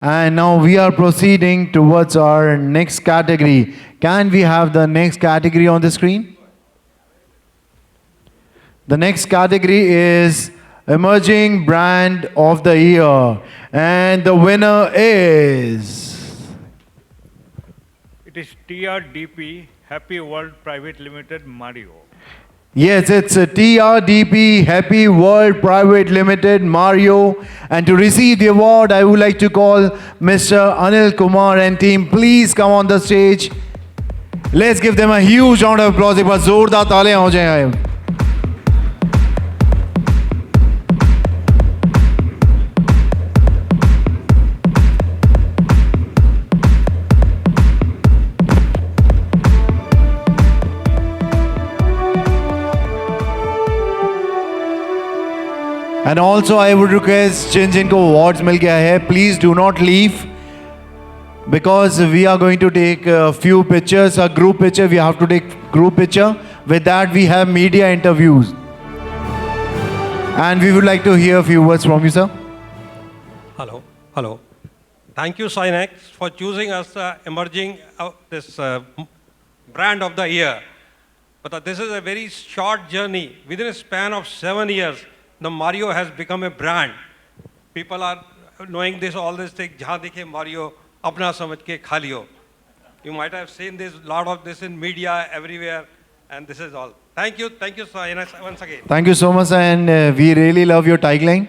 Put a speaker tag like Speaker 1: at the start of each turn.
Speaker 1: And now we are proceeding towards our next category. Can we have the next category on the screen? The next category is Emerging Brand of the Year. And the winner is...
Speaker 2: It is TRDP, Happy World Private Limited, Mario.
Speaker 1: Yes, it's a TRDP Happy World Private Limited Mario. And to receive the award, I would like to call Mr. Anil Kumar and team. Please come on the stage. Let's give them a huge round of applause. एक बार जोरदार तालियां हो जाएं. And also I would request जिनको awards मिल गया है, please do not leave because we are going to take a few pictures, a group picture. We have to take group picture. With that we have media interviews. And we would like to hear a few words from you, sir.
Speaker 3: Hello. Thank you, Synnex, for choosing us emerging this brand of the year. But this is a very short journey. Within a span of 7 years, the Mario has become a brand. People are knowing this, all this thing, jahan dekhe Mario, apna samajh ke kha liyo. You might have seen this, lot of this in media, everywhere, and this is all. Thank you, Synnex, once again.
Speaker 1: Thank you so much, and we really love your tagline.